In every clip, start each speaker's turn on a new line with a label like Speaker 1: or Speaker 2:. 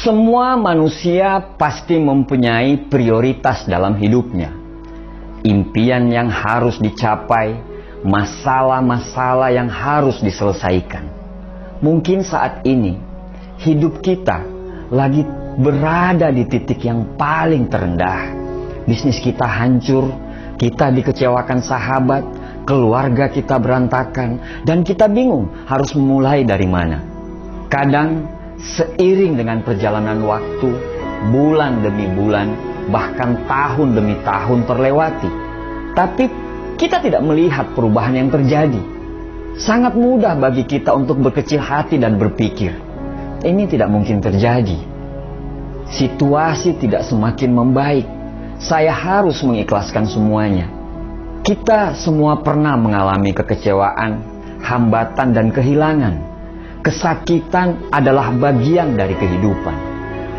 Speaker 1: Semua manusia pasti mempunyai prioritas dalam hidupnya. Impian yang harus dicapai, masalah-masalah yang harus diselesaikan. Mungkin saat ini, hidup kita lagi berada di titik yang paling terendah. Bisnis kita hancur, kita dikecewakan sahabat, keluarga kita berantakan, dan kita bingung harus memulai dari mana. Kadang, seiring dengan perjalanan waktu, bulan demi bulan, bahkan tahun demi tahun terlewati. Tapi kita tidak melihat perubahan yang terjadi. Sangat mudah bagi kita untuk berkecil hati dan berpikir, ini tidak mungkin terjadi. Situasi tidak semakin membaik. Saya harus mengikhlaskan semuanya. Kita semua pernah mengalami kekecewaan, hambatan, dan kehilangan. Kesakitan adalah bagian dari kehidupan.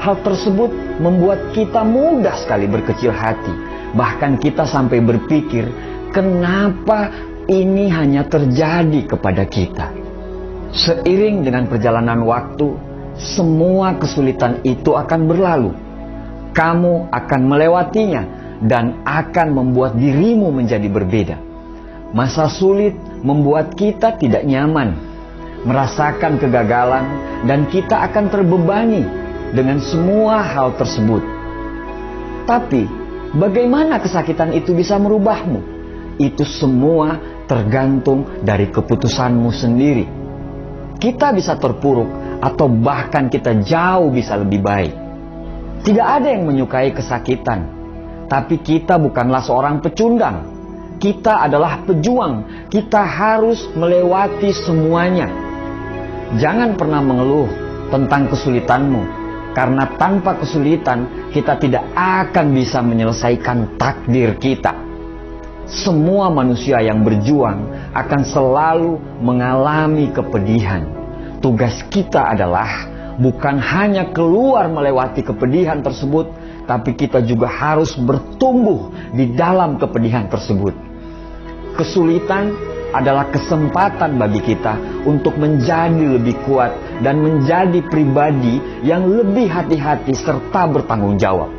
Speaker 1: Hal tersebut membuat kita mudah sekali berkecil hati. Bahkan kita sampai berpikir, kenapa ini hanya terjadi kepada kita? Seiring dengan perjalanan waktu, semua kesulitan itu akan berlalu. Kamu akan melewatinya dan akan membuat dirimu menjadi berbeda. Masa sulit membuat kita tidak nyaman, merasakan kegagalan, dan kita akan terbebani dengan semua hal tersebut. Tapi, bagaimana kesakitan itu bisa merubahmu? Itu semua tergantung dari keputusanmu sendiri. Kita bisa terpuruk, atau bahkan kita jauh bisa lebih baik. Tidak ada yang menyukai kesakitan, tapi kita bukanlah seorang pecundang. Kita adalah pejuang. Kita harus melewati semuanya. Jangan pernah mengeluh tentang kesulitanmu, karena tanpa kesulitan kita tidak akan bisa menyelesaikan takdir kita. Semua manusia yang berjuang akan selalu mengalami kepedihan. Tugas kita adalah bukan hanya keluar melewati kepedihan tersebut, tapi kita juga harus bertumbuh di dalam kepedihan tersebut. Kesulitan adalah kesempatan bagi kita untuk menjadi lebih kuat dan menjadi pribadi yang lebih hati-hati serta bertanggung jawab.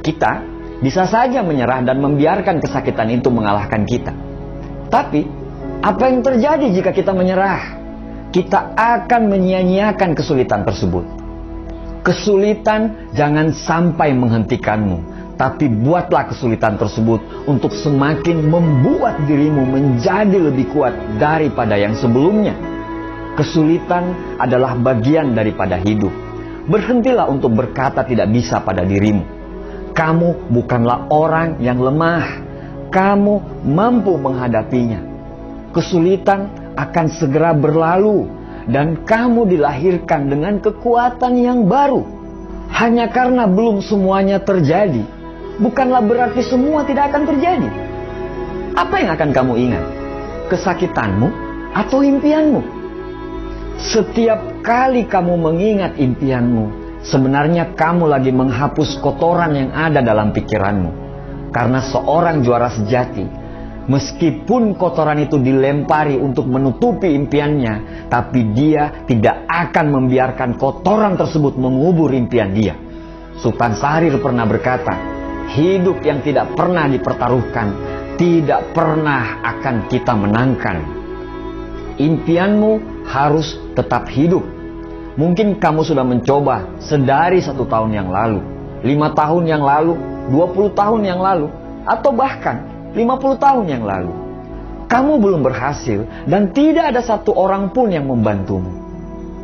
Speaker 1: Kita bisa saja menyerah dan membiarkan kesakitan itu mengalahkan kita. Tapi, apa yang terjadi jika kita menyerah? Kita akan menyia-nyiakan kesulitan tersebut. Kesulitan jangan sampai menghentikanmu, tapi buatlah kesulitan tersebut untuk semakin membuat dirimu menjadi lebih kuat daripada yang sebelumnya. Kesulitan adalah bagian daripada hidup. Berhentilah untuk berkata tidak bisa pada dirimu. Kamu bukanlah orang yang lemah. Kamu mampu menghadapinya. Kesulitan akan segera berlalu dan kamu dilahirkan dengan kekuatan yang baru. Hanya karena belum semuanya terjadi, bukanlah berarti semua tidak akan terjadi. Apa yang akan kamu ingat? Kesakitanmu atau impianmu? Setiap kali kamu mengingat impianmu, sebenarnya kamu lagi menghapus kotoran yang ada dalam pikiranmu. Karena seorang juara sejati, meskipun kotoran itu dilempari untuk menutupi impiannya, tapi dia tidak akan membiarkan kotoran tersebut mengubur impian dia. Sultan Syahrir pernah berkata, hidup yang tidak pernah dipertaruhkan, tidak pernah akan kita menangkan. Impianmu harus tetap hidup. Mungkin kamu sudah mencoba sedari 1 tahun yang lalu, 5 tahun yang lalu, 20 tahun yang lalu, atau bahkan 50 tahun yang lalu. Kamu belum berhasil dan tidak ada satu orang pun yang membantumu.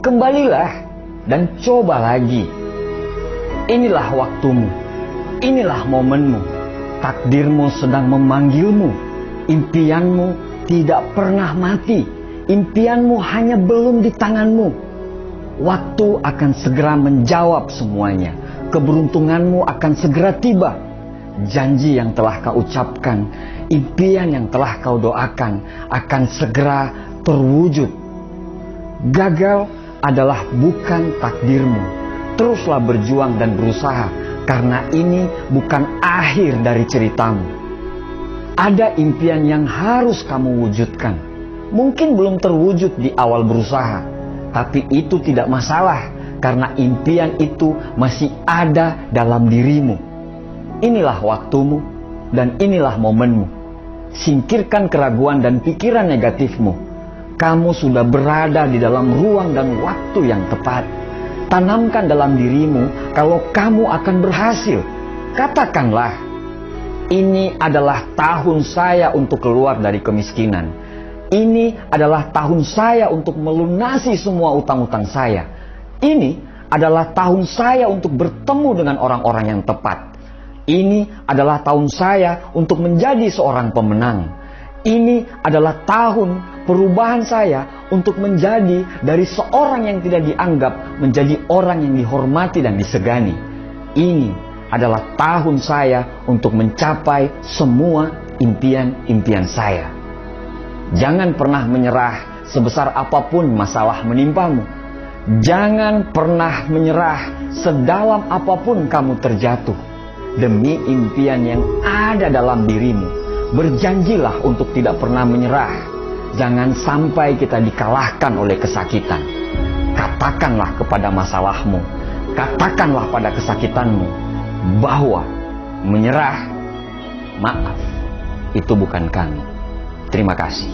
Speaker 1: Kembalilah dan coba lagi. Inilah waktumu. Inilah momenmu. Takdirmu sedang memanggilmu. Impianmu tidak pernah mati. Impianmu hanya belum di tanganmu. Waktu akan segera menjawab semuanya. Keberuntunganmu akan segera tiba. Janji yang telah kau ucapkan, impian yang telah kau doakan akan segera terwujud. Gagal adalah bukan takdirmu. Teruslah berjuang dan berusaha, karena ini bukan akhir dari ceritamu. Ada impian yang harus kamu wujudkan. Mungkin belum terwujud di awal berusaha, tapi itu tidak masalah, karena impian itu masih ada dalam dirimu. Inilah waktumu dan inilah momenmu. Singkirkan keraguan dan pikiran negatifmu. Kamu sudah berada di dalam ruang dan waktu yang tepat. Tanamkan dalam dirimu kalau kamu akan berhasil. Katakanlah, ini adalah tahun saya untuk keluar dari kemiskinan. Ini adalah tahun saya untuk melunasi semua utang-utang saya. Ini adalah tahun saya untuk bertemu dengan orang-orang yang tepat. Ini adalah tahun saya untuk menjadi seorang pemenang. Ini adalah tahun perubahan saya untuk menjadi dari seorang yang tidak dianggap menjadi orang yang dihormati dan disegani. Ini adalah tahun saya untuk mencapai semua impian-impian saya. Jangan pernah menyerah sebesar apapun masalah menimpamu. Jangan pernah menyerah sedalam apapun kamu terjatuh. Demi impian yang ada dalam dirimu, berjanjilah untuk tidak pernah menyerah. Jangan sampai kita dikalahkan oleh kesakitan. Katakanlah kepada masalahmu, katakanlah pada kesakitanmu, bahwa menyerah, maaf, itu bukan kami. Terima kasih.